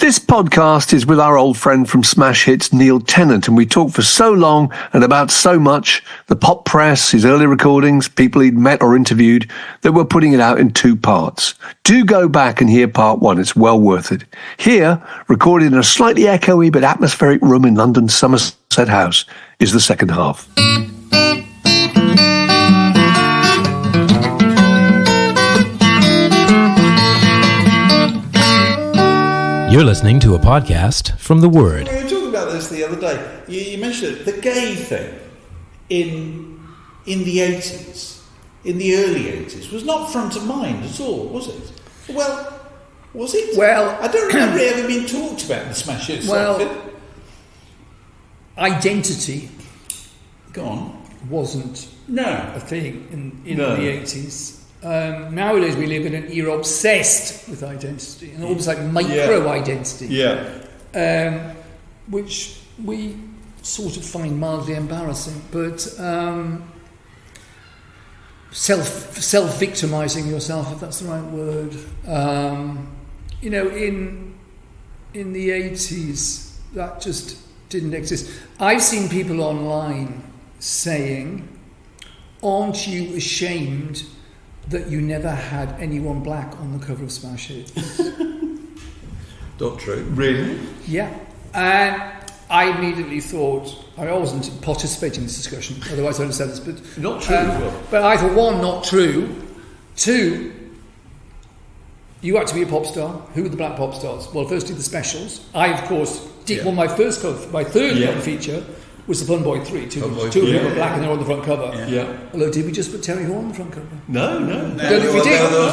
This podcast is with our old friend from Smash Hits, Neil Tennant, and we talked for so long and about so much, the pop press, his early recordings, people he'd met or interviewed, that we're putting it out in 2 parts. Do go back and hear part 1, it's well worth it. Here, recorded in a slightly echoey but atmospheric room in London's Somerset House, is the second half. You're listening to a podcast from The Word. We were talking about this the other day. You mentioned it, the gay thing in the 80s, in the early 80s, was not front of mind at all, was it? Well, was it? Well, I don't remember it ever being talked about in the Smash Hits. Well, identity. Go on. Wasn't a thing in the 80s. Nowadays we live in an era obsessed with identity and almost like micro-identity, which we sort of find mildly embarrassing, but self-victimizing yourself, if that's the right word. In the 80s that just didn't exist. I've seen people online saying, aren't you ashamed that you never had anyone black on the cover of Smash Hits? Not true. Really? Yeah. And I immediately thought, I wasn't participating in this discussion, otherwise I would have said this, but... Not true as well. But I thought, 1, not true. 2, you had to be a pop star. Who were the black pop stars? Well, firstly, the Specials. I, of course, did my third cover feature was the Fun Boy 3. Two of them were black and they were on the front cover. Yeah. Although, did we just put Terry Hall on the front cover? No. There was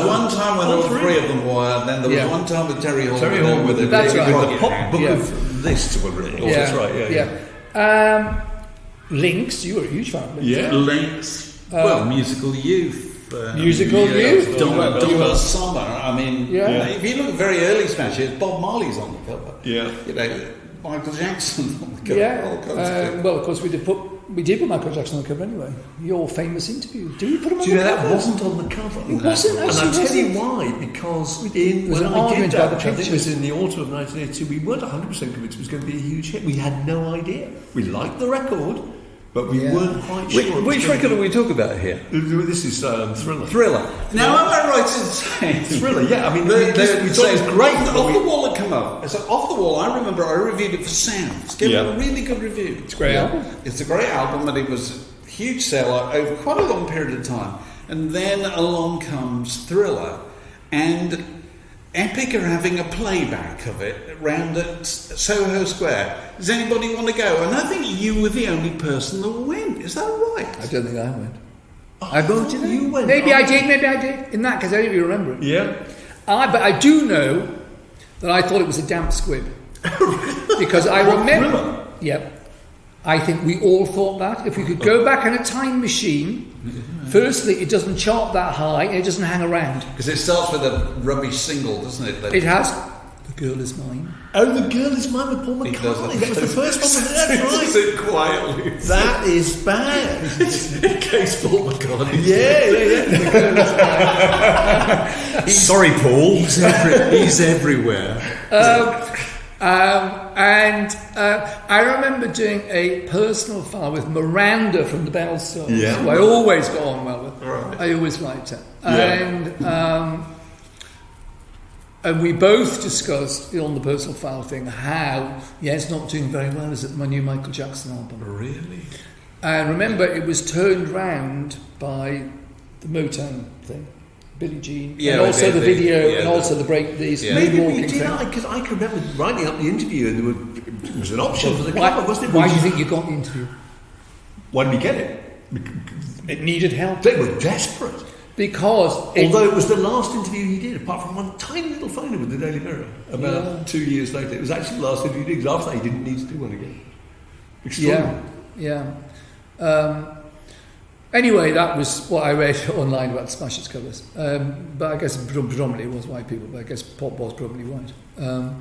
one time when there were 3 of them were, and then there was one time with Terry Hall. Terry Hall with the pop book of lists were written. Yeah. That's right, Links, you were a huge fan of Links. Yeah. Links. Musical Youth. Youth. Donna Summer. I mean, if you look at very early Smash Hits, Bob Marley's on the cover. Yeah. Michael Jackson on the cover. Yeah. Well, of course, we did put Michael Jackson on the cover anyway. Your famous interview. Do we put him on the cover? That wasn't on the cover. It wasn't, and I'll tell you why. Because when I did that, which I think was in the autumn of 1982, we weren't 100% convinced it was going to be a huge hit. We had no idea. We liked the record, but we weren't quite sure. Which record are we talking about here? This is Thriller. Thriller. Now, am I right in saying... Thriller, yeah. I mean, we thought it was great. Off the Wall had come up. So Off the Wall, I remember I reviewed it for Sound. It's given a really good review. It's a great album. It's a great album, and it was a huge seller over quite a long period of time. And then along comes Thriller, and Epic are having a playback of it round at Soho Square. Does anybody want to go? And I think you were the only person that went. Is that right? I don't think I went. I voted you went. Maybe I did. In that case, I don't even remember it. Yeah. But I do know that I thought it was a damp squib. Because I remember... Thriller? Yep. I think we all thought that. If we could go back in a time machine... Firstly, it doesn't chart that high and it doesn't hang around. Because it starts with a rubbish single, doesn't it? It has. The Girl Is Mine. Oh, The Girl Is Mine with Paul McCartney. That was the first one. That's right. Says it quietly. That is bad. In case Paul McCartney. Yeah. The Girl Is Mine. Sorry, Paul. He's everywhere. I remember doing a personal file with Miranda from the Bell Stars, who I always got on well with. Right. I always liked her. And we both discussed on the personal file thing how, it's not doing very well, is it, my new Michael Jackson album? Really? And remember, it was turned round by the Motown thing. Billie Jean, and also the video, and also the break, these moonwalking thing. Because I can remember writing up the interview, and it was an option for the cover, wasn't it? Why do you think you got the interview? Why did we get it? It needed help. They were desperate. Because... Although it was the last interview he did, apart from one tiny little phone with the Daily Mirror, about 2 years later. It was actually the last interview he did, because after that he didn't need to do one again. Extraordinary. Yeah. Anyway, that was what I read online about Smash Hits covers. But I guess predominantly it was white people, but I guess pop was probably white. But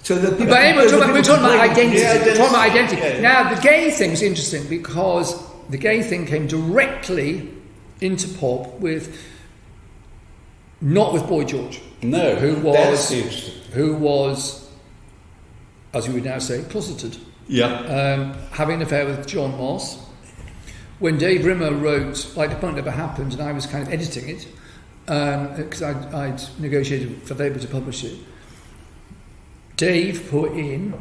anyway, we're talking about identity. We're talking about identity. Yeah. Now, the gay thing's interesting because the gay thing came directly into pop with Not with Boy George. No, that's huge. Who was, as we would now say, closeted. Yeah. Having an affair with John Moss. When Dave Rimmer wrote Like the Point Never Happened, and I was kind of editing it, because I'd negotiated for Labour to publish it, Dave put in,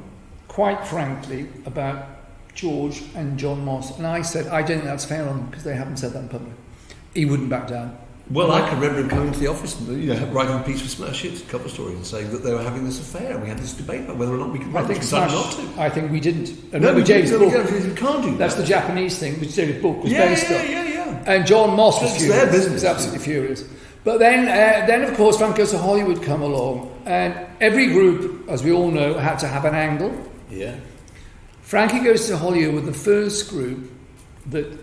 quite frankly, about George and John Moss, and I said, I don't think that's fair on them, because they haven't said that in public. He wouldn't back down. Well, I can remember him coming to the office and writing a piece for Smash Hits, a couple of stories, and saying that they were having this affair, and we had this debate about whether or not we could write. I think decided not to. I think we didn't. No, we Dave's book. We can't do that. That's the Japanese thing, which David's book was based on. Yeah. And John Moss was It's furious. their business. He was absolutely furious. But then of course, Frank Goes to Hollywood come along, and every group, as we all know, had to have an angle. Yeah. Frankie Goes to Hollywood were the first group that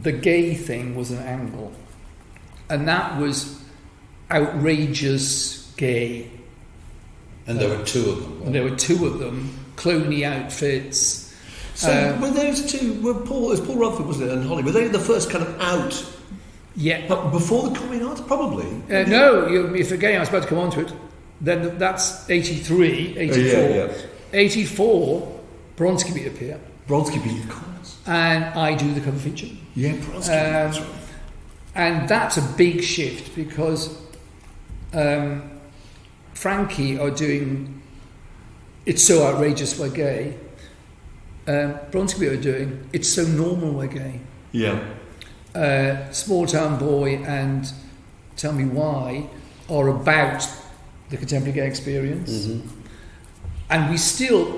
the gay thing was an angle. And that was outrageous gay. And there were two of them. And there were two of them, cloney outfits. So were those two, Paul Rutherford, wasn't it, and Holly, were they the first kind of out? Yeah. But before the coming out, probably? No, you're forgetting, I was about to come on to it. Then that's 83, 84. Yeah. 84, Bronski Beat appear. Bronski Beat, of course. And I do the cover feature. Yeah, Bronski Beat, that's right. And that's a big shift because Frankie are doing It's So Outrageous We're Gay. Bronski Beat are doing It's So Normal We're Gay. Yeah. Small Town Boy and Tell Me Why are about the contemporary gay experience. Mm-hmm. And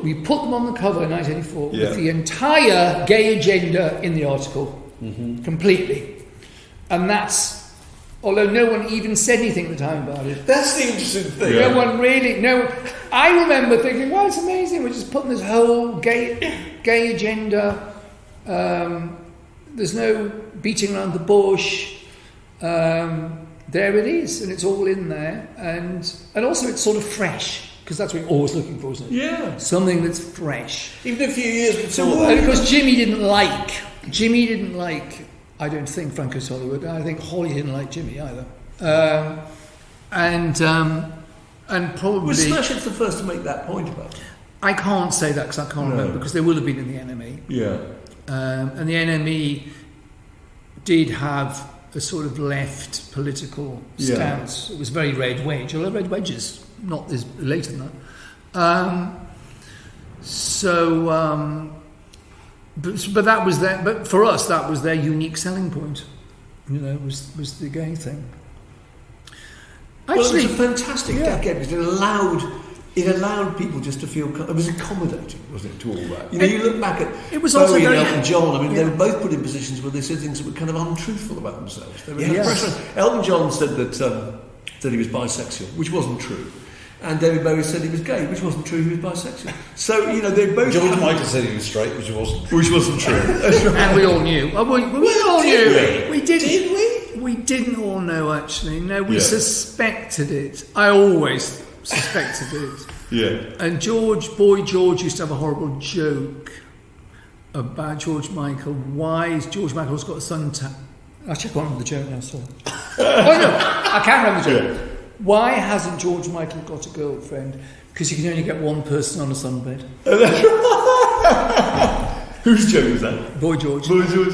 we put them on the cover in 1984 with the entire gay agenda in the article, completely. And that's, although no one even said anything at the time about it. That's the interesting thing. I remember thinking, well, it's amazing, we're just putting this whole gay agenda, there's no beating around the bush, there it is, and it's all in there, and also it's sort of fresh, because that's what you're always looking for, isn't it? Yeah. Something that's fresh. Even a few years before. And of course Jimmy didn't like, I don't think Frank Goes to Hollywood. I think Holly didn't like Jimmy either. And probably... Was Smash Hits the first to make that point about it? I can't say that because I can't remember, because they would have been in the NME. Yeah. And the NME did have a sort of left political stance. It was very red wedge, although red wedge is not as later than that. But that was their. But for us, that was their unique selling point. Was the gay thing. Actually, it was a fantastic decade because it allowed people just to feel. It was accommodating, wasn't it, to all that? You look back at it was Bowie also very, and Elton John. I mean, they were both put in positions where they said things that were kind of untruthful about themselves. They were under pressure. Elton John said that he was bisexual, which wasn't true. And David Bowie said he was gay, which wasn't true, he was bisexual. So, they both... George Michael said he was straight, which wasn't true. Which wasn't true. And we all knew. We all knew. We didn't. Did we? We didn't all know, actually. No, we suspected it. I always suspected it. Yeah. And Boy George used to have a horrible joke about George Michael. Why is George Michael's got a sun tan? Actually, I can't remember the joke now, sorry. Oh, no, I can remember the joke. Why hasn't George Michael got a girlfriend? Because you can only get one person on a sunbed. Whose joke is that? Boy George. Boy George.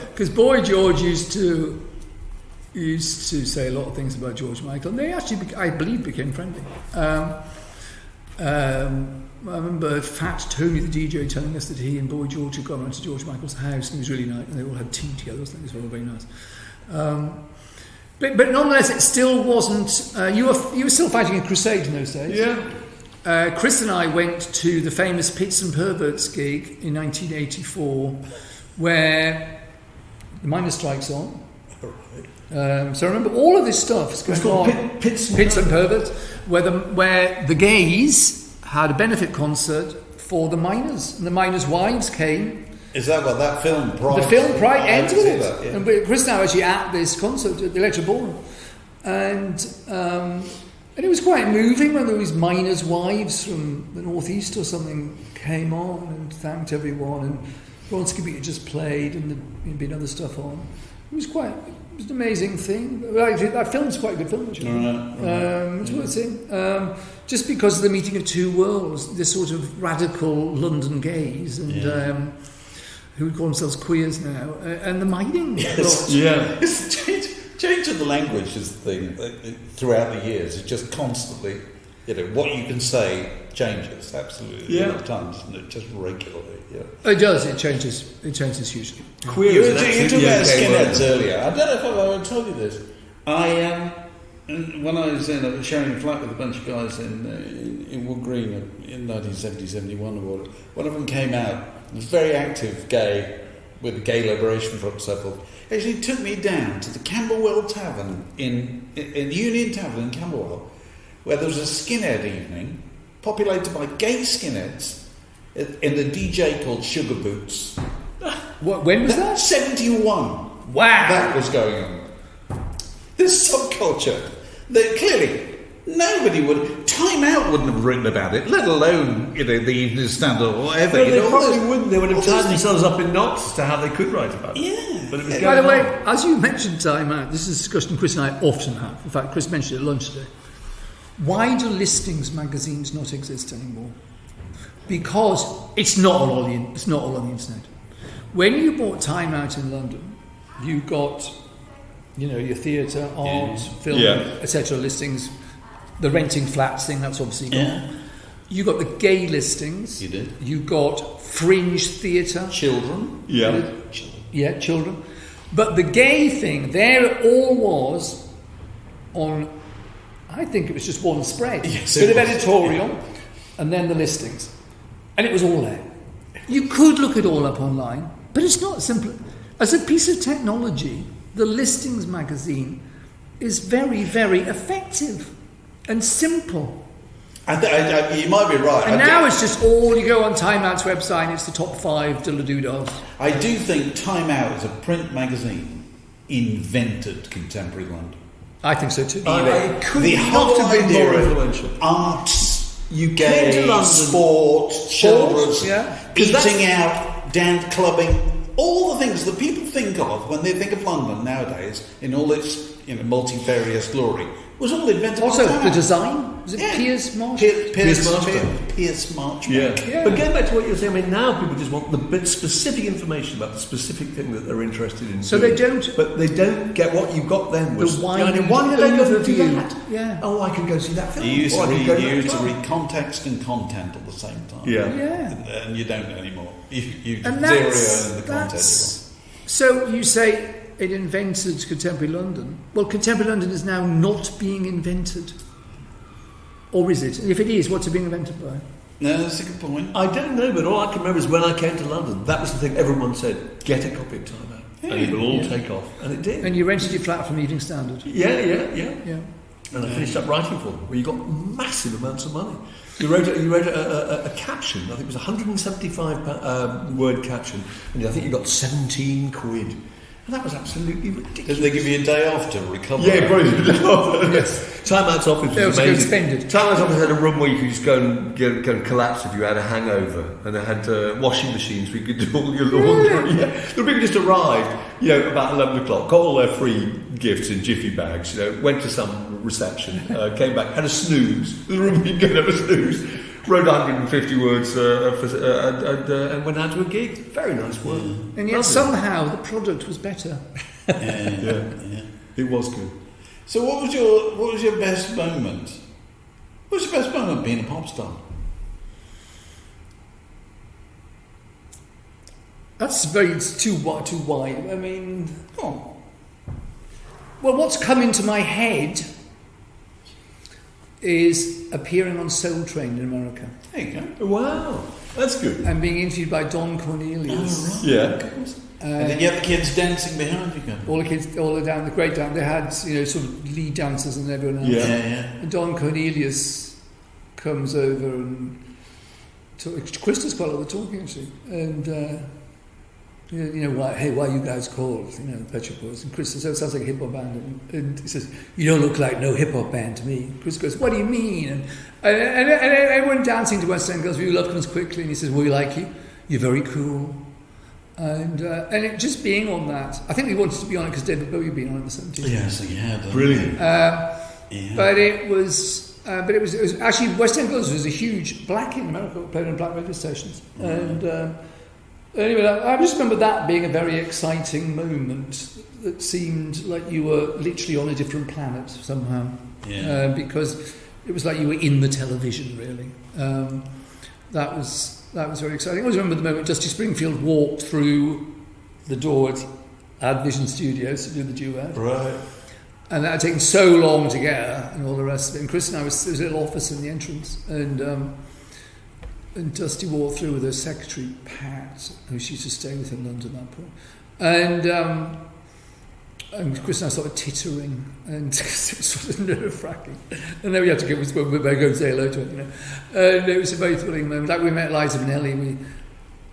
Because Boy George used to say a lot of things about George Michael, and they actually, I believe, became friendly. I remember Fat Tony, the DJ, telling us that he and Boy George had gone around to George Michael's house, and it was really nice, and they all had tea together. I think it was all very nice. But nonetheless, it still wasn't. You were still fighting a crusade in those days. Yeah. Chris and I went to the famous Pits Perverts gig in 1984, where the miners' strike's on. So I remember all of this stuff is going on. Pits and Perverts, where the gays had a benefit concert for the miners, and the miners' wives came. Is that what that film Pride? The film Pride ends with it. That, yeah. And Chris and I were actually at this concert at the Electric Ballroom. And it was quite moving when these miners' wives from the Northeast or something came on and thanked everyone. And Bronski Beat had just played, and there'd been other stuff on. It was an amazing thing. That film's quite a good film, actually. It's worth seeing. Just because of the meeting of two worlds, this sort of radical London gays and who would call themselves queers now, and the mining. Yes. Yeah. It's change of the language is the thing throughout the years. It's just constantly, what you can say changes absolutely all the time, doesn't it? Just regularly. Yeah. It does. It changes. It changes hugely. Queer You is an talked absolutely about okay skinheads word. earlier. I don't know if I've ever told you this. When I was sharing a flat with a bunch of guys in Wood Green in 1970, 71 or whatever, one of them came out, was very active gay, with the Gay Liberation Front and so forth. Actually took me down to the Camberwell Tavern in Union Tavern in Camberwell, where there was a skinhead evening populated by gay skinheads in the DJ called Sugar Boots. When was that? 71. Wow. That was going on. This subculture that clearly nobody would. Time Out wouldn't have written about it, let alone the Evening Standard or whatever. Well, they probably wouldn't. They would have tied themselves up in knots as to how they could write about it. Yeah. But it was By the going way, on. as you mentioned Time Out, this is a discussion Chris and I often have. In fact, Chris mentioned it at lunch today. Why do listings magazines not exist anymore? Because it's not all on the internet. When you bought Time Out in London, you got, your theatre, art, film, etc. listings. The renting flats thing, that's obviously gone. Yeah. You got the gay listings. You did. You got fringe theatre. Children. Yeah. Yeah, children. But the gay thing, there it all was on, I think it was just one spread. Yes, Bit it of was. editorial, and then the listings. And it was all there. You could look it all up online, but it's not simple. As a piece of technology, the listings magazine is very, very effective and simple. You might be right. And now it's just all, you go on Time Out's website and it's the top 5 diddle-doo-dahs. I do think Time Out as a print magazine invented contemporary London. I think so too. I could The not whole have been idea more of influential. arts, You came gay, to London. sport, children's, yeah. eating out, dance clubbing, all the things that people think of when they think of London nowadays in all its multifarious glory was all invented Also, by Time the Out. design, was it Piers Marshall? Pierce Marchbank. Yeah. But getting back to what you're saying, now people just want the bit specific information about the specific thing that they're interested in. So doing. they don't- But they don't get what you got then. Was wide why did I go to do overview. that? Yeah. Oh, I can go see that film. You used, Or to I can read, go to you that used to club. read context and content at the same time. Yeah. Yeah. And you don't anymore. You And zero that's, in the content that's so you say it invented contemporary London. Well, contemporary London is now not being invented. Or is it? And if it is, what's it being invented by? you want. No, that's a good point. I don't know, but all I can remember is when I came to London, that was the thing everyone said, get a copy of Time Out. And it will all take off. And it did. And you rented your flat from Evening Standard. Yeah. Yeah. And I finished up writing for them, where you got massive amounts of money. You wrote a caption, I think it was a 175 word caption, and I think you got 17 quid. And that was absolutely ridiculous. Didn't they give you a day off to recover? Yeah, probably did. Yes. Time Out's office They was also go amazing. spend it. Time Out's office had a room where you could just go and collapse if you had a hangover, and they had washing machines where you could do all your laundry. Yeah. The people just arrived, about 11 o'clock, got all their free gifts in jiffy bags, went to some reception, came back, had a snooze. The room you could have a snooze. Wrote 150 words and went out to a gig. Very nice work. And yet somehow the product was better. Yeah. It was good. So what was your best moment? What was your best moment being a pop star? It's too wide. I mean, Oh, well, what's come into my head is appearing on Soul Train in America there you go. Wow, that's good. and being interviewed by Don Cornelius. Yeah. And then you have the kids dancing behind you. All the kids, all the great down. They had sort of lead dancers and everyone else. Yeah. And Don Cornelius comes over and Chris does quite a lot of the talking actually. And why you guys called? The Pet Shop Boys. And Chris says, "Oh, it sounds like a hip hop band." And he says, "You don't look like no hip hop band to me." And Chris goes, "What do you mean?" And everyone dancing to West End Girls, "You love comes quickly." And he says, "We like you. You're very cool. And it just being on that, I think we wanted to be on it because David Bowie had been on it in the 70s. Yes, yeah, brilliant. But it was actually West End Blues was a huge black in America, played on black radio stations. And anyway, I just remember that being a very exciting moment that seemed like you were literally on a different planet somehow. Yeah. Because it was like you were in the television, really. That was very exciting. I always remember the moment Dusty Springfield walked through the door at Ad Vision Studios to do the duet. Right. And that had taken so long to get her and all the rest of it. And Chris and I there was a little office in the entrance, and Dusty walked through with her secretary, Pat, who she used to stay with in London at that point. And Chris and I started tittering, and it was sort of nerve-wracking. And then we had to go and say hello to her, you know. And it was a very thrilling moment. Like we met Liza Minnelli,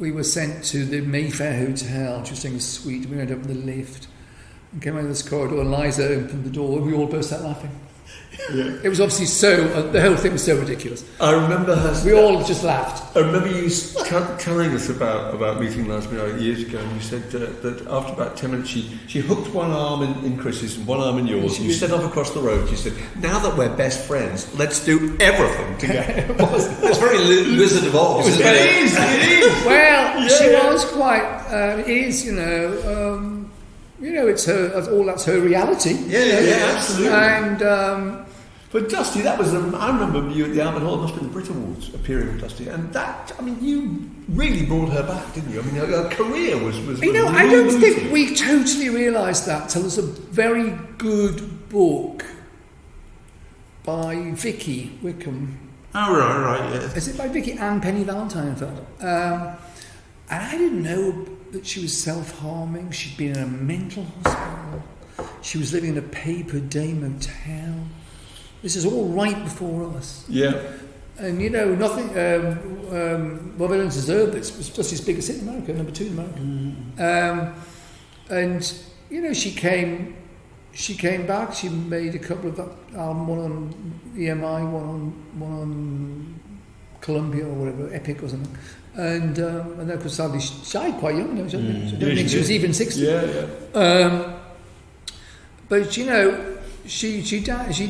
we were sent to the Mayfair Hotel. She was staying in a suite. We went up in the lift and came out of this corridor, and Liza opened the door, and we all burst out laughing. Yeah. It was obviously the whole thing was so ridiculous. I remember her. We all just laughed. I remember you telling us about meeting Liza Minnelli years ago, and you said that after about 10 minutes she hooked one arm in Chris's and one arm in yours, and you set off across the road. She said, "Now that we're best friends, let's do everything together." It's very Wizard of Oz. It is. Well, she was quite. It is, you know, it's her. That's her reality. Yeah, absolutely. And but Dusty, that was. I remember you at the Albert Hall. It must have been the Brit Awards appearing with Dusty, and that. I mean, you really brought her back, didn't you? I mean, her career was. You know, I don't think we totally realised that till there's a very good book by Vicki Wickham. Oh, right, yeah. Is it by Vicki and Penny Valentine, in fact? And I didn't know that she was self-harming. She'd been in a mental hospital. She was living in a pay-per-day motel. This is all right before us. Yeah. And, you know, nothing... Bob Dylan deserved this. It was just his biggest hit in America, number 2 in America. And, you know, she came back. She made a couple of albums, one on EMI, one on Columbia or whatever, Epic or something. And then, of course, sadly, she died quite young. I don't think she was even 60. Yeah. But, you know, she died, you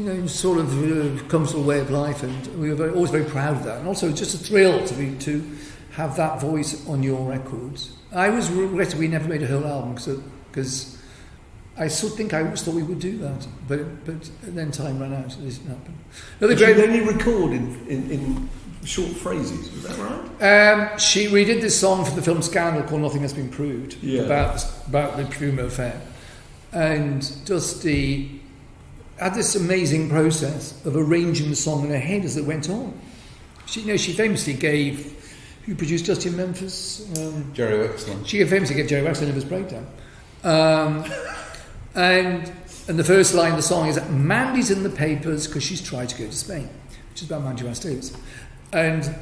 know, in sort of a comfortable way of life, and we were always very proud of that. And also, just a thrill to have that voice on your records. I was regretted we never made a whole album because I sort of think I always thought we would do that, but then time ran out. It didn't happen. Did you only record in short phrases? Was that right? We did this song for the film Scandal called "Nothing Has Been Proved" about the Profumo affair. And Dusty had this amazing process of arranging the song in her head as it went on. She famously gave, who produced Dusty in Memphis? Jerry Wexler. She famously gave Jerry Wexler a nervous breakdown. And the first line of the song is, "Mandy's in the papers because she's tried to go to Spain," which is about Mandy Rice Davis. And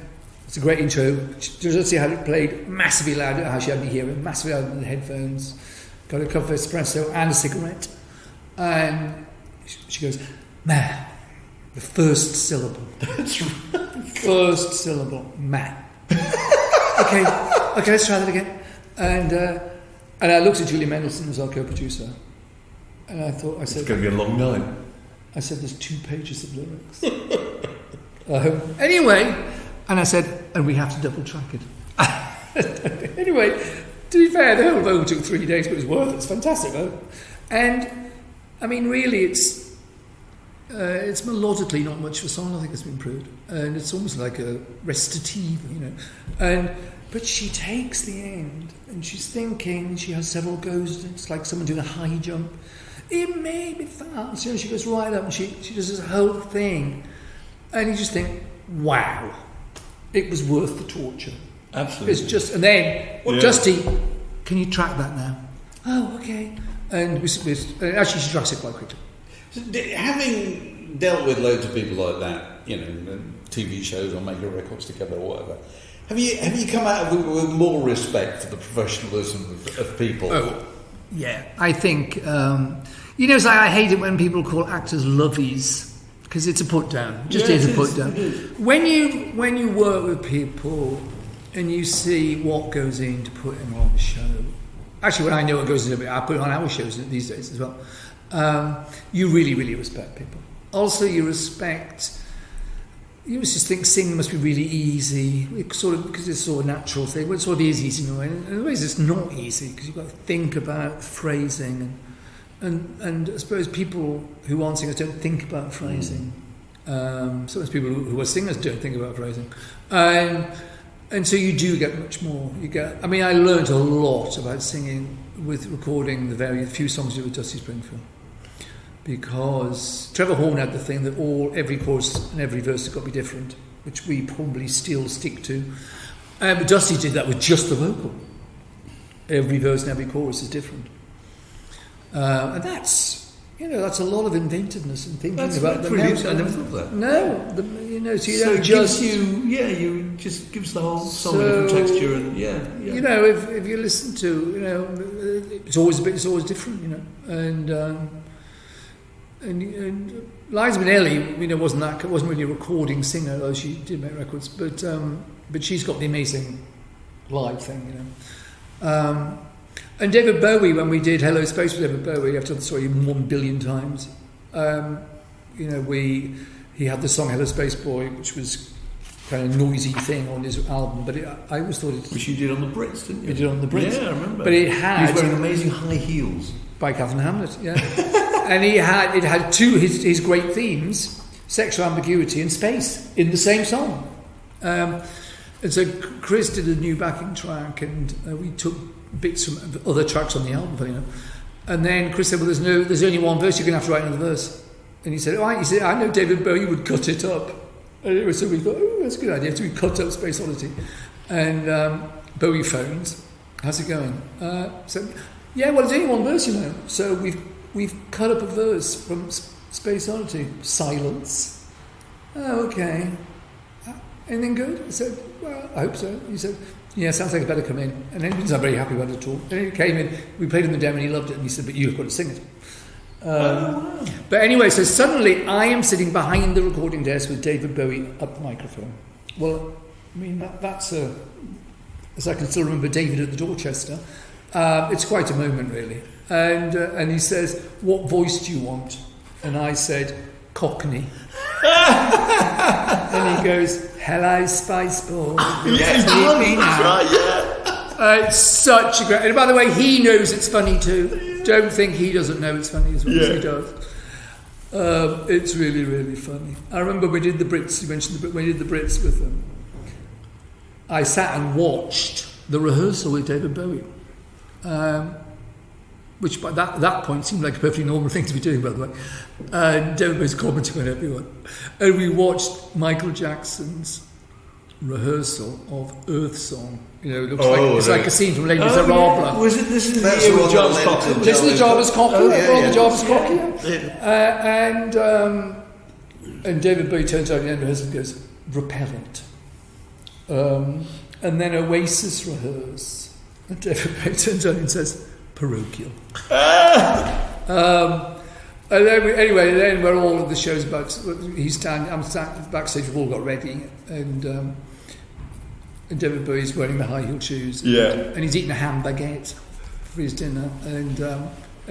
it's a great intro. Just see how it played massively loud, how she had me hearing, massively loud in the headphones. Got a cup of espresso and a cigarette, and she goes, "Man," the first syllable. That's right. First syllable, "man." okay, let's try that again. And I looked at Julie Mendelsohn as our co-producer, and I said, it's going to be a long night. I said, "There's 2 pages of lyrics." Anyway, and I said, "And we have to double track it." Anyway. To be fair, the whole vote took 3 days, but it was worth it. It's fantastic, though. And, I mean, really, it's melodically not much of a song. I think it's been proved, and it's almost like a recitative, you know. But she takes the end, and she's thinking. She has several goes. It's like someone doing a high jump. It may be fast. You know, she goes right up, and she does this whole thing, and you just think, wow, it was worth the torture. Absolutely. It's just, and then, Dusty, can you track that now? Oh, okay. And actually, she tracks it quite quickly. Having dealt with loads of people like that, you know, TV shows or making records together or whatever, have you come out of it with more respect for the professionalism of people? Oh, yeah. I think, you know, it's like I hate it when people call actors lovies, because it's a put down. Just is a put down. When you work with people and you see what goes into putting on a show. Actually, when I know what goes into it, I put it on our shows these days as well. You really, really respect people. Also, you just think singing must be really easy, because it's sort of a natural thing. Well, it sort of is easy in a way. In ways, it's not easy because you've got to think about phrasing, and I suppose people who aren't singers don't think about phrasing. Sometimes people who are singers don't think about phrasing, and so you do get much more. I learned a lot about singing with recording the few songs you did with Dusty Springfield. Because Trevor Horn had the thing that every chorus and every verse has got to be different, which we probably still stick to. But Dusty did that with just the vocal. Every verse and every chorus is different, and that's a lot of inventiveness and thinking about the melody. I never thought of that. No, so you don't just gives the whole song a different texture, and if you listen to it's always different, And Liza Minnelli, wasn't really a recording singer, although she did make records. But she's got the amazing live thing, And David Bowie, when we did Hello Space with David Bowie, I've told the story 1 billion times. He had the song Hello Space Boy, which was kind of noisy thing on his album, but I always thought it. Which you did on the Brits, didn't you? You did on the Brits. Yeah, I remember. But it had. He was wearing amazing high heels. By Catherine Hamlet, yeah. And it had two his great themes: sexual ambiguity and space in the same song. And so Chris did a new backing track, and we took bits from other tracks on the album, And then Chris said, "Well, there's only one verse. You're going to have to write another verse." And he said, "All right." He said, "I know David Bowie would cut it up." And so we thought, "Oh, that's a good idea." So we cut up Space Oddity, and Bowie phones. "How's it going?" Yeah, well, there's only one verse, So we've cut up a verse from Space Oddity. Silence. Oh, okay. Anything good? I said, well, I hope so. He said, yeah, sounds like it better come in. And then he was not very happy about it at all. And he came in, we played him the demo and he loved it. And he said, but you've got to sing it. But anyway, so suddenly I am sitting behind the recording desk with David Bowie up the microphone. Well, that's as I can still remember David at the Dorchester. It's quite a moment, really. And he says, what voice do you want? And I said, Cockney. And he goes, hello, Space Boy. Yes, that's right, yeah. It's such a great... And by the way, he knows it's funny too. Don't think he doesn't know it's funny as well as he does. It's really, really funny. I remember we did the Brits, you mentioned we did the Brits with them. I sat and watched the rehearsal with David Bowie. Which by that point seemed like a perfectly normal thing to be doing, by the way. David Bowie's commenting on everyone. And we watched Michael Jackson's rehearsal of Earth Song. It looks like a scene from Les Miserables. Yeah. Was it this is the year with Jarvis Cocker? This is the Jarvis Cocker. Jarvis Cocker. And David Bowie turns out at the end of rehearsal and goes, repellent. And then Oasis rehearse. And David Bowie turns out and says, parochial. And then we're all at the show's about. I'm standing backstage. We've all got ready, and David Bowie's wearing the high heel shoes. Yeah. And he's eating a ham baguette for his dinner, and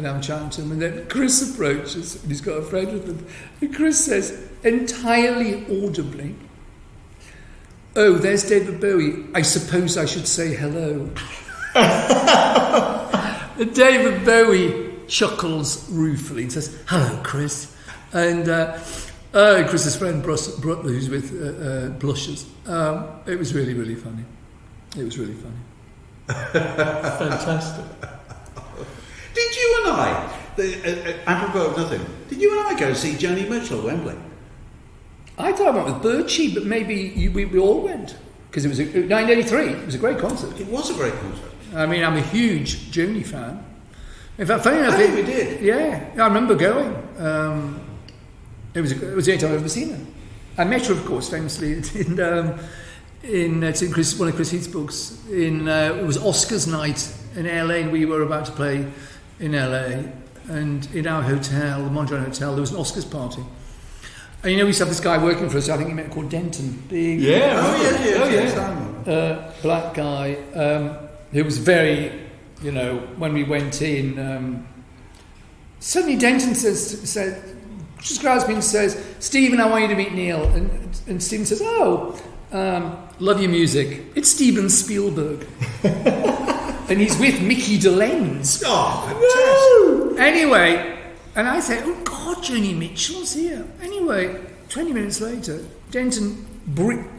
I'm chatting to him, and then Chris approaches, and he's got a friend with him, and Chris says entirely audibly, "Oh, there's David Bowie. I suppose I should say hello." And David Bowie chuckles ruefully and says, "Hello, Chris." And Chris's friend, who's with blushes. It was really, really funny. It was really funny. Fantastic. Did you and I, apropos of nothing, did you and I go see Joni Mitchell at Wembley? I thought I went with Birchie, but maybe we all went. Because it was 1983. It was a great concert. It was a great concert. I mean, I'm a huge Joni fan. In fact, funny enough, I think we did. Yeah, I remember going. It was the only time I've ever seen her. I met her, of course, famously it's in one of Chris Heath's books. It was Oscars night in LA, and we were about to play in LA. And in our hotel, the Mondrian Hotel, there was an Oscars party. And we used to have this guy working for us, I think he met called Denton. Big, black guy, who was very, when we went in, suddenly Denton just grabs me and says, "Stephen, I want you to meet Neil." And Stephen says, "Love your music. It's Steven Spielberg." And he's with Mickey DeLenz. Oh, fantastic. Anyway, and I say, "Oh God, Joni Mitchell's here." Anyway, 20 minutes later, Denton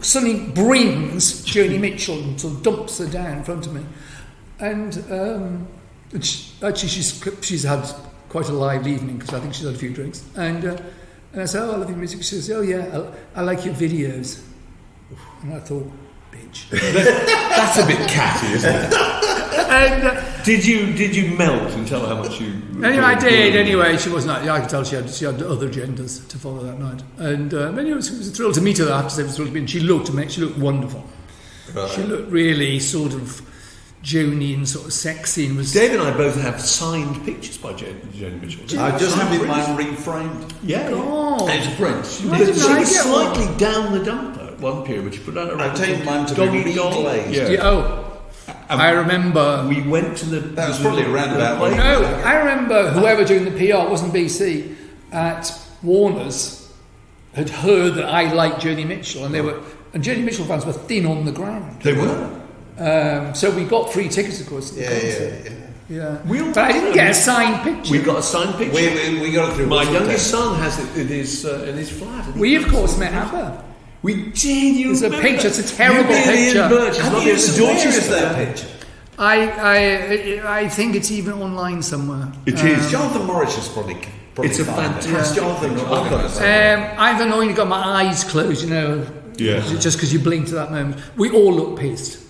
suddenly brings Joni Mitchell and sort of dumps her down in front of me. And she's had quite a lively evening because I think she's had a few drinks. And I said, "Oh, I love your music." She says, "Oh yeah, I like your videos." And I thought, bitch. That's a bit catty, isn't it? And, did you melt and tell her how much you... Anyway, I did. Anyway, she was not... I could tell she had other agendas to follow that night. And anyway, it was a thrill to meet her. I have to say it was a thrill to meet her. She looked wonderful. Right. She looked really sort of Joni and sort of sexy. And was... Dave and I both have signed pictures by Joni Mitchell. I just had mine reframed. Yeah. God. It's a print. She Why didn't I was get slightly one? down the dumper at one period, but she put out a record. I take mine to Doggy be Dog. reglazed. I remember. We went to the... That was probably around about... No, I remember whoever doing the PR, it wasn't BC, at Warner's had heard that I liked Joni Mitchell, and and Joni Mitchell fans were thin on the ground. They were. So we got free tickets, of course, to the concert. Yeah. But I didn't get a signed picture. We got a signed picture. We got it through. My youngest son has it in his flat. We, of course, met Abba. We did. It's a picture. It's a terrible picture. Where is that picture? I think it's even online somewhere. It is. Jonathan Morris is probably it's a fantastic. Jonathan. I've annoyingly got my eyes closed, just because you blinked at that moment. We all look pissed.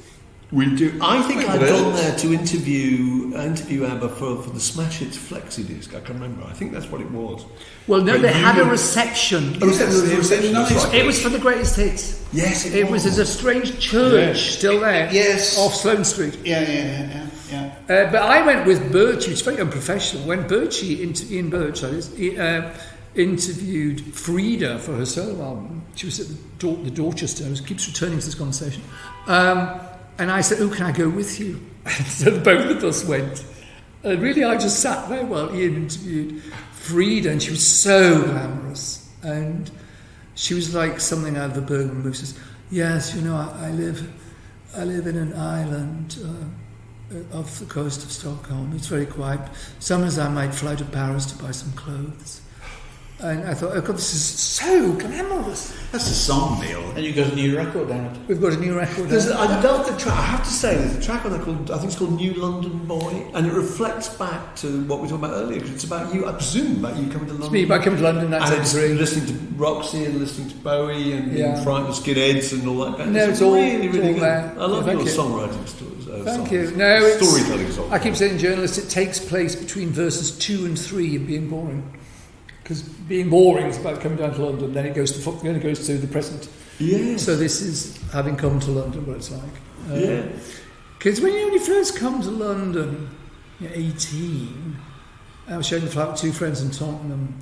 We do. I think I'd gone there to interview Abba for the Smash Hits flexi disc. I can remember. I think that's what it was. Well, no, they had a reception. It was nice. It was for the greatest hits. Yes, it was. There's a strange church still there. Yes, off Sloane Street. Yeah. But I went with Birchie, which is very unprofessional. When Ian Birch, interviewed Frida for her solo album, she was at the Dorchester. I keeps returning to this conversation. And I said, "Oh, can I go with you?" And so both of us went. And really, I just sat there while Ian interviewed Frida, and she was so glamorous. And she was like something out of the Bergman movie. She says, "Yes, I live in an island off the coast of Stockholm. It's very quiet. Sometimes I might fly to Paris to buy some clothes." And I thought, "Oh God, this is so glamorous." That's a song, Neil. And you've got a new record out. We've got a new record out. I love the track. I have to say, there's a track on there called, I think it's called New London Boy, and it reflects back to what we were talking about earlier, because it's about you, I presume, about you coming to London. It's me about coming to London, that's and listening to Roxy and listening to Bowie and Frightened Skinheads and all that kind of stuff. It's all really, really all good. There. I love your songwriting stories. Thank you. No, storytelling songs. I keep saying journalist, it takes place between verses 2 and 3 of Being Boring. Because Being Boring is about coming down to London, then it goes to the present. Yes. So this is having come to London, what it's like. Because when you first come to London, you're 18, I was sharing the flat with two friends in Tottenham.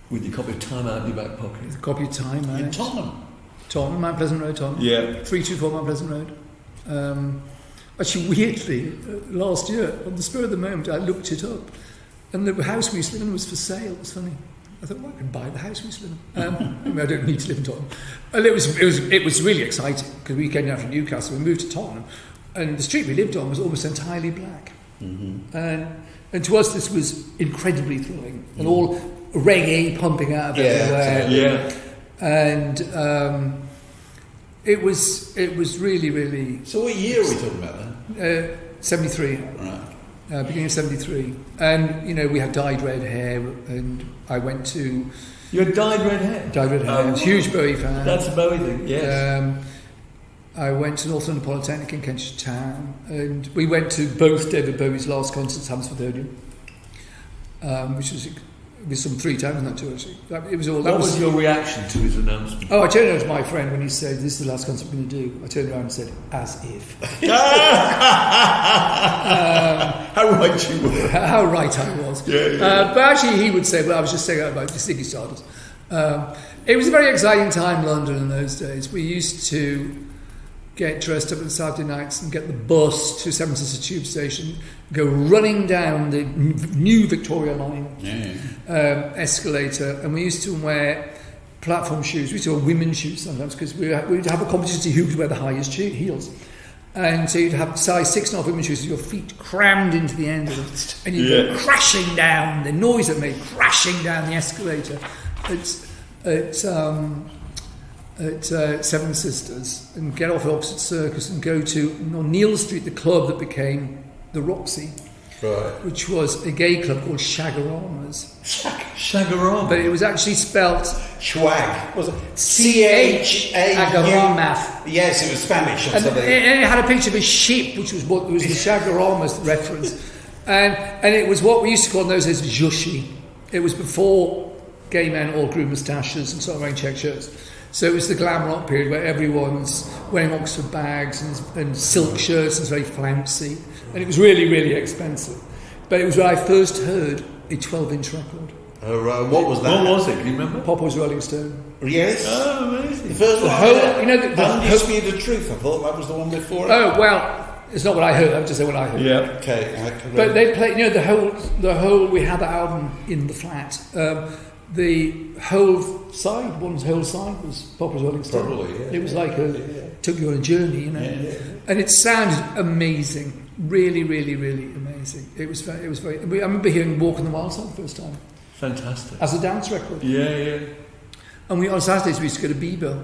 With your copy of Time Out in your back pocket. With a copy of Time Out. In Tottenham? Tottenham, Mount Pleasant Road, Tottenham. Yeah. 324 Mount Pleasant Road. Actually, weirdly, last year, on the spur of the moment, I looked it up. And the house we used to live in was for sale. It was funny. I thought, well, I can buy the house we used to live in. I don't need to live in Tottenham. And it was really exciting because we came down from Newcastle, we moved to Tottenham, and the street we lived on was almost entirely black. Mm-hmm. And to us, this was incredibly thrilling, and all reggae pumping out of everywhere. Yeah. And it was really, really. So, what year are we talking about then? 73. Right. Beginning of 73, and we had dyed red hair, and I went to. You had dyed red hair. Dyed red hair. Huge Bowie fan. That's a Bowie thing. Yes. I went to North London Polytechnic in Kentish Town, and we went to both David Bowie's last concerts, Hampstead Odeon, which was some 3 times on that tour. Actually, it was all. What was your reaction to his announcement? Oh, I turned around to my friend when he said, "This is the last concert we're going to do." I turned around and said, "As if." How right you were. How right I was. Yeah. But actually, he would say, "Well, I was just saying about the Ziggy Stardust." It was a very exciting time in London in those days. We used to get dressed up on Saturday nights and get the bus to Seven Sisters Tube Station, go running down the new Victoria Line escalator, and we used to wear platform shoes. We used to wear women's shoes sometimes because we'd have a competition to see who could wear the highest heels. And so you'd have size 6.5 women's shoes with your feet crammed into the end of them, and you'd go crashing down, the noise it made, crashing down the escalator at Seven Sisters, and get off at Opposite Circus and go to Neal Street, the club that became the Roxy, which was a gay club called Shagaramas. Shagarama. But it was actually spelt Schwag. Was it? Shagaramas. Yes, it was Spanish or And something. it had a picture of a ship, which was what was the Shagaramas reference. And it was what we used to call in those days Jushi. It was before gay men all grew moustaches and started wearing check shirts. So it was the glam rock period where everyone's wearing Oxford bags and silk shirts and it's very flouncy. And it was really, really expensive. But it was where I first heard a 12-inch record. Oh, right. What was that? What was it? Can you remember? Popo's Rolling Stone. Yes. Oh, amazing. The first one. The Undisputed Truth. I thought that was the one before it. Oh, well, it's not what I heard. I'm just saying what I heard. Yeah. Okay. But they played, the whole We Had the album in the flat. The whole side was Popo's Rolling Stone. Probably, yeah. It was like took you on a journey, and it sounded amazing. Really, really, really amazing. It was very. I remember hearing "Walk on the Wild Side" the first time Fantastic. as a dance record. Yeah. And on Saturdays we used to go to Bieber,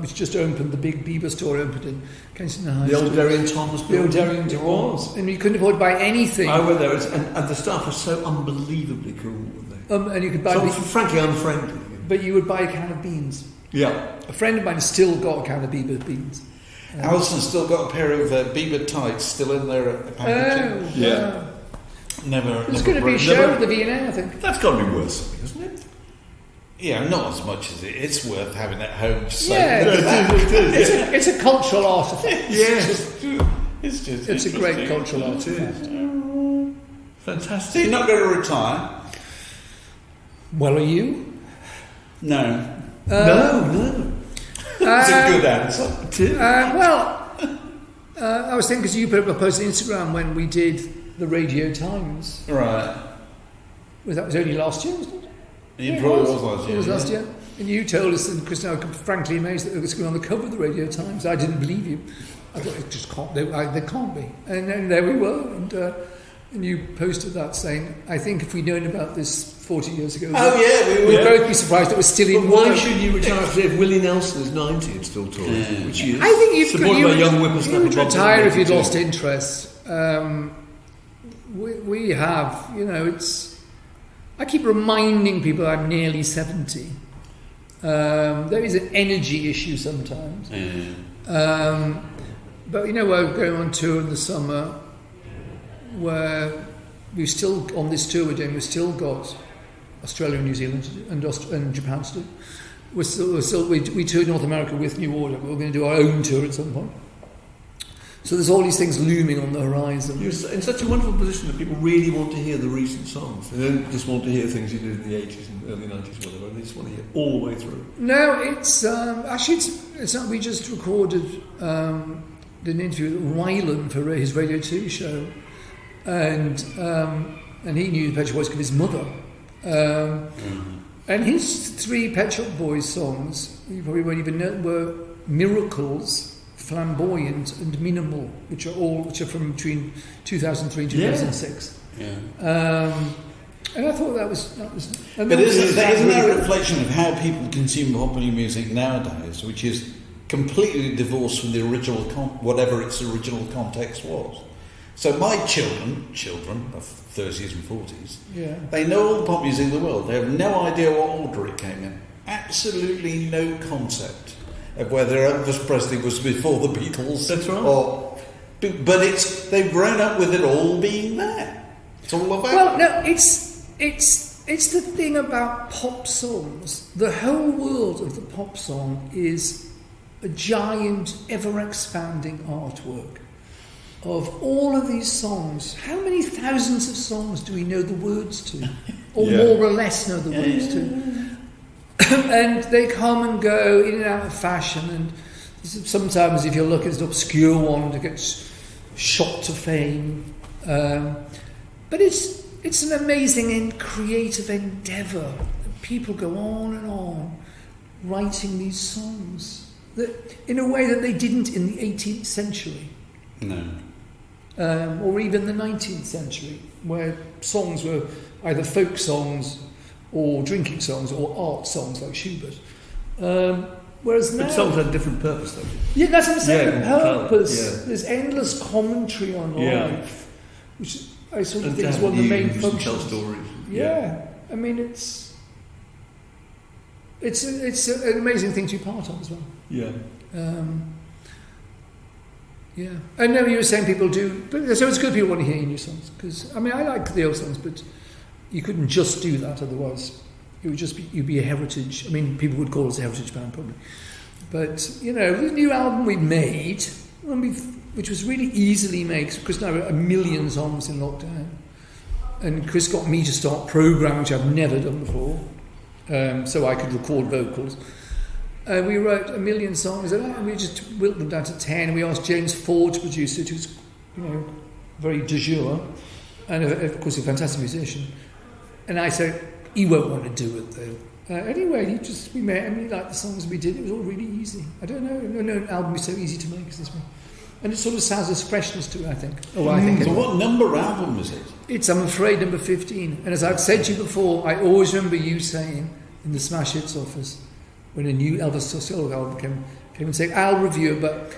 which just opened. The big Bieber store opened in Kensington High The Street. old Derry and Thomas The old building. Derry and Thomas, and you couldn't afford to buy anything. I went there, and the staff was so unbelievably cool, weren't they? And you could buy, So frankly unfriendly. but you would buy a can of beans. Yeah. A friend of mine still got a can of Bieber beans. Alison still got a pair of Bieber tights still in there at the packaging. Yeah. Never. There's going to be a show never- at the V&A, I think. That's got to be worth something, isn't it? Yeah, not as much as it's worth having at home. So It's a cultural artifact. it's a great cultural artifact. So Fantastic. you're not going to retire? Well, are you? No. No. It's a good answer. I was thinking because you put up a post on Instagram when we did the Radio Times. Right. That was only last year, wasn't it? It probably was last year. It was last year. And you told us, and Chris and I were frankly amazed that it was going on the cover of the Radio Times. I didn't believe you. I thought it just can't. They can't be. And then there we were, and you posted that saying, "I think if we'd known about this 40 years ago, we'd both be surprised it was still in." But why should you retire if Willie Nelson is 90 and still touring? Which he is. I think supported by young whippersnapper. you would Bob retire if you'd Dylan. lost interest. We have, it's. I keep reminding people I'm nearly 70. There is an energy issue sometimes. But we're going on tour in the summer where we've still, on this tour we're doing, we've still got Australia and New Zealand and Japan to do. We toured North America with New Order. We're going to do our own tour at some point. So there's all these things looming on the horizon. You're in such a wonderful position that people really want to hear the recent songs. They don't just want to hear things you did in the 80s and early 90s, whatever. They just want to hear all the way through. No, it's actually it's not. We just recorded did an interview with Rylan for his Radio 2 show, and he knew the Pet Shop Boys because of his mother. And his 3 Pet Shop Boys songs, you probably won't even know, were Miracles, Flamboyant, and Minimal, which are from between 2003 and 2006. And I thought that was. But isn't that a reflection of how people consume popular music nowadays, which is completely divorced from the original, whatever its original context was? So my children of 30s and 40s, they know all the pop music in the world. They have no idea what order it came in. Absolutely no concept of whether Elvis Presley was before the Beatles. That's right. But they've grown up with it all being there. It's all about. Well, no, it's the thing about pop songs. The whole world of the pop song is a giant, ever-expanding artwork of all of these songs. How many thousands of songs do we know the words to? Or more or less know the words to? and they come and go in and out of fashion, and sometimes if you're lucky there's an obscure one that gets shot to fame, but it's an amazing and creative endeavour. People go on and on writing these songs that, in a way that they didn't in the 18th century. No. Or even the 19th century, where songs were either folk songs or drinking songs or art songs like Schubert. Whereas now... But songs had a different purpose, though. Yeah, that's what I'm saying, the purpose. Yeah. There's endless commentary on life, which I sort of And think is to one of the have main news and functions. tell stories. Yeah. I mean, it's an amazing thing to be part of as well. Yeah. Yeah, I know you were saying people do, but so it's good people want to hear your new songs, because I mean I like the old songs, but you couldn't just do that otherwise. It would just be you'd be a heritage. I mean, people would call us a heritage band probably, but you know the new album we made, which was really easily made, because Chris and I wrote 1 million songs in lockdown, and Chris got me to start programming, which I've never done before, so I could record vocals. We wrote 1 million songs, and we just whittled them down to 10. And we asked James Ford to produce it, who's, you know, very de jour, and of course a fantastic musician. And I said, he won't want to do it though. Anyway, we met and we liked the songs we did. It was all really easy. I don't know. No album is so easy to make as this one, and it sort of sounds there's freshness to it. I think. So what number album is it? It's, I'm afraid, number 15. And as I've said to you before, I always remember you saying in the Smash Hits office, when a new Elvis Costello album came and said, I'll review it, but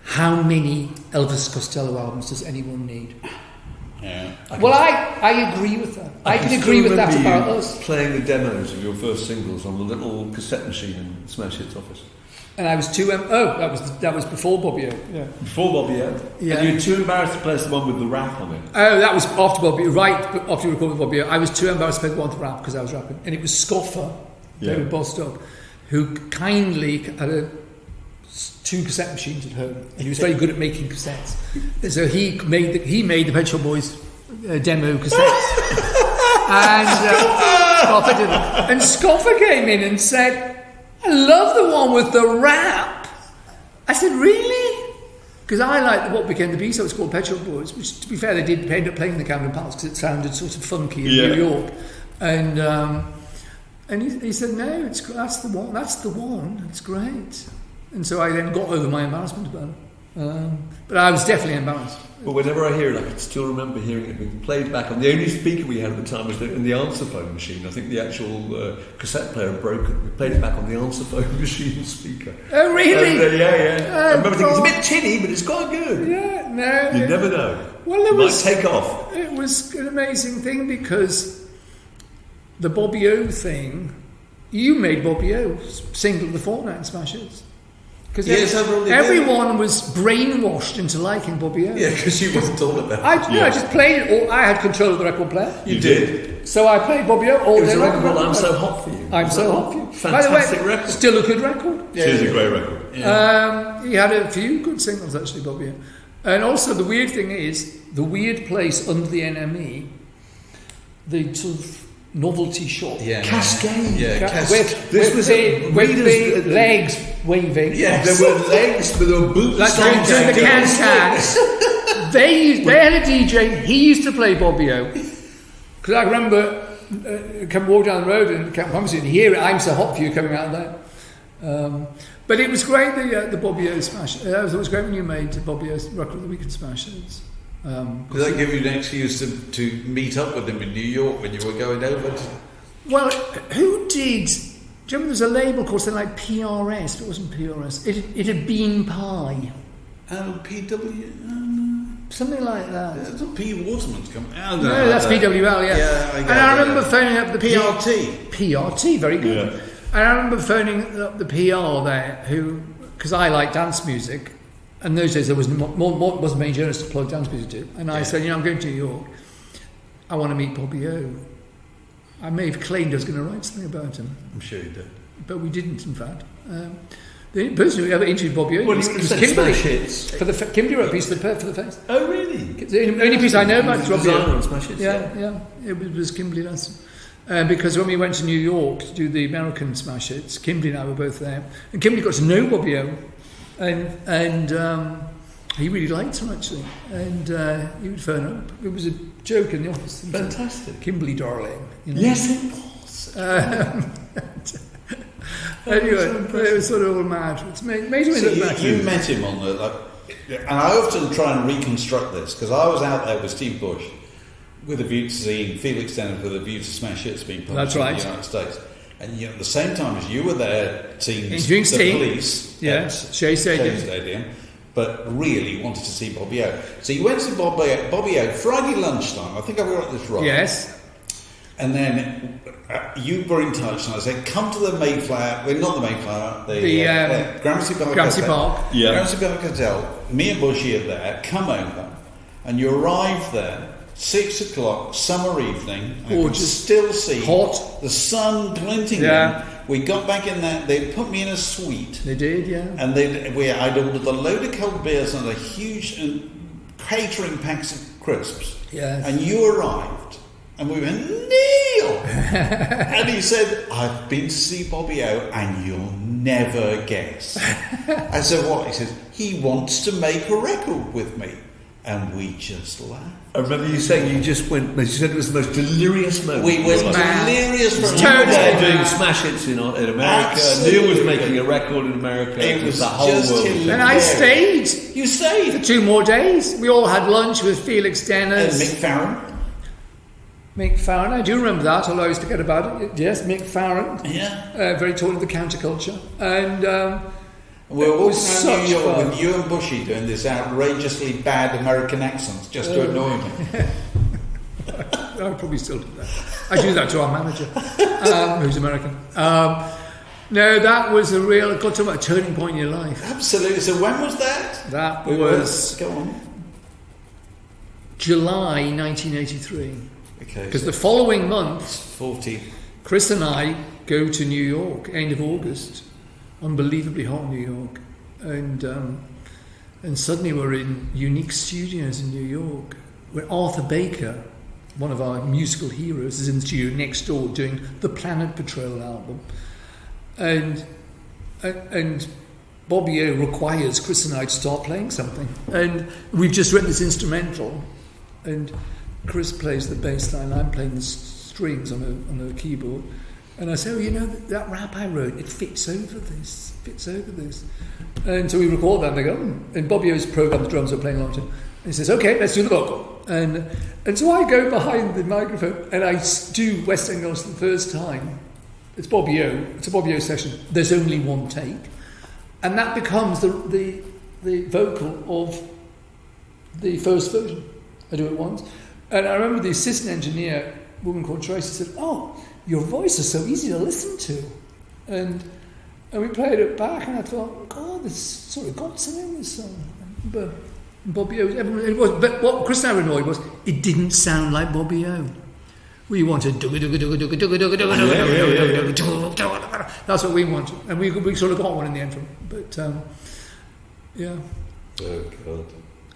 how many Elvis Costello albums does anyone need? Yeah. Well, I agree with that. I can agree with that about us. Playing the demos of your first singles on the little cassette machine in Smash Hits office. And I was too... that was before Bobby O. Yeah. Before Bobby O? Yeah. And you were too embarrassed to play the one with the rap on it? Oh, that was after Bobby O. Right, after you recorded Bobby O. I was too embarrassed to play the one with the rap because I was rapping. And it was Scoffer, David Bostock, who kindly had 2 cassette machines at home, and he was very good at making cassettes. And so he made the Pet Shop Boys demo cassettes. And Scoffer did it. And Scoffer came in and said, I love the one with the rap. I said, really? Because I liked what became the B-side, it's called Pet Shop Boys, which, to be fair, they did end up playing the Camden Palace because it sounded sort of funky in New York. And he said, no, that's the one, it's great. And so I then got over my embarrassment about it. But I was definitely embarrassed. But whenever I hear it, I can still remember hearing it being played back on. The only speaker we had at the time was in the answer phone machine. I think the actual cassette player had broken. We played it back on the answer phone machine speaker. Oh, really? Yeah. I remember thinking, it's a bit tinny, but it's quite good. Yeah, no. You never know. Well, it might take off. It was an amazing thing because the Bobby O thing, you made Bobby O single of the fortnight in Smash Hits. Because everyone was brainwashed into liking Bobby O. Yeah, because you wasn't told about it. I just played it all. I had control of the record player. You did. So I played Bobby O all day long. It was a record called I'm So Hot For You. I'm So Hot For You. Fantastic record. Still a good record. It is a great record. Yeah. He had a few good singles, actually, Bobby O. And also, the weird thing is, the weird place under the NME, the sort of novelty shop. Yeah. Cascade. Yeah, with the legs waving. Yeah, there were legs, but there were boots. Like doing the can-cans. They had a DJ, he used to play Bobby O. Because I remember, come walk down the road and Camp Pharmacy and hear it, I'm So Hot For You coming out of there. But it was great, the Bobby O Smash. It was great when you made the Bobby O Record of the Week and Smash Hits. Did that give you an excuse to meet up with him in New York when you were going over? Well, who did? Do you remember there was a label called something like PRS, but it wasn't PRS. It had Bean Pie. Oh, PW? Something like that. That's what P. Waterman's come out. No, that's PWL, yeah. Yeah, I remember phoning up the PRT. PRT, very good. Yeah. And I remember phoning up the PR there, because I like dance music. And those days there wasn't many journalists to plug dance music to. And I said, I'm going to New York. I want to meet Bobby O. I may have claimed I was going to write something about him. I'm sure you did. But we didn't, in fact. The only person who ever interviewed Bobby O was Kimberly. Kimberly wrote a piece for the Face. Oh, really? The only piece I know about is Robbie O. Smash Hits. Yeah. It was Kimberly Lansing. Because when we went to New York to do the American smash hits, Kimberly and I were both there, and Kimberly got to know Bobbio, and he really liked him actually, and he would phone up. It was a joke in the office. Fantastic. Kimberly, darling. You know? Yes, it was. Anyway, it was sort of all mad. It's made me look back. You met him on the, and I often try and reconstruct this because I was out there with Steve Bush with a view to seeing Felix Tennant with a view to smash hits being published in the United States. And at the same time as you were there, seeing the Police at Shea Stadium, but really wanted to see Bobbio. So you went to Bobbio Friday lunchtime. I think I've got this right. Yes. And then you were in touch, and I said, "Come to the Mayflower." Well, not the Mayflower. The Gramercy Park. Gramercy Park. Yeah. Gramercy Park Hotel. Me and Bushy are there. Come over, and you arrive there. 6 o'clock, summer evening. I could still see hot, the sun glinting. Yeah. We got back in there. They put me in a suite. They did, yeah. And I'd ordered a load of cold beers and a huge catering packs of crisps. Yes. And you arrived, and we went, Neil! And he said, "I've been to see Bobbio, and you'll never guess." I said, "What?" He says, "He wants to make a record with me." And we just laughed. I remember you saying you just went. You said it was the most delirious moment. We were delirious for you were there doing smash hits in America. Absolutely. Neil was making a record in America. It was the whole just world. hilarious. And I stayed. You stayed For 2 more days. We all had lunch with Felix Tennant. And Mick Farron. Mick Farron, I do remember that, although I used to forget about it. Yes, Mick Farron. Yeah. Very tall of the counterculture. And we were walking was around New such York fun. with you and Bushy doing this outrageously bad American accents just to annoy me. I would probably still do that. I do that to our manager, who's American. No, that was a real, got to a turning point in your life. Absolutely. So when was that? That was Go on. July 1983. Okay. Because the following month, 40. Chris and I go to New York, end of August. Unbelievably hot New York. And suddenly we're in Unique Studios in New York, where Arthur Baker, one of our musical heroes, is in the studio next door doing the Planet Patrol album. And Bobbio requires Chris and I to start playing something. And we've just written this instrumental, and Chris plays the bass line, I'm playing the strings on a keyboard. And I say, that rap I wrote, it fits over this. And so we record that, and they go, and Bobbio's programmed the drums are playing along to him. And he says, okay, let's do the vocal. And so I go behind the microphone, and I do West End Girls for the first time. It's Bobbio. It's a Bobbio session. There's only one take. And that becomes the vocal of the first version. I do it once. And I remember the assistant engineer, a woman called Tracy, said, "Oh, your voice is so easy to listen to." And we played it back, and I thought, God, this sort of got something in this song. But Bobbio, it was. But what Chris and I were annoyed was, it didn't sound like Bobbio. We wanted that's what we wanted, and we sort of got one in the end from. But yeah. Oh God.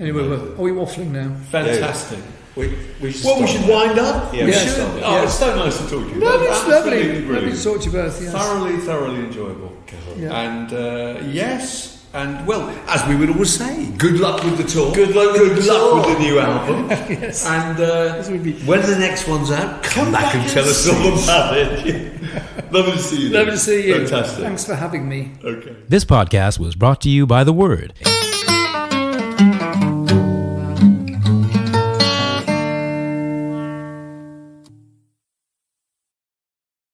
Anyway, are we waffling now? Fantastic. We should we should wind up. Yeah, we yeah. should. Yeah. Oh, it's so nice to talk to you. No, it's lovely. Brilliant. Lovely to talk to you both. Yes. Thoroughly enjoyable. Yeah. And yes. And well, as we would always say, good luck with the tour. Good luck with the new album. Yes. And when the next one's out, come back and tell us all about it. Lovely to see you. Lovely to see you. Fantastic. Thanks for having me. Okay. This podcast was brought to you by The Word.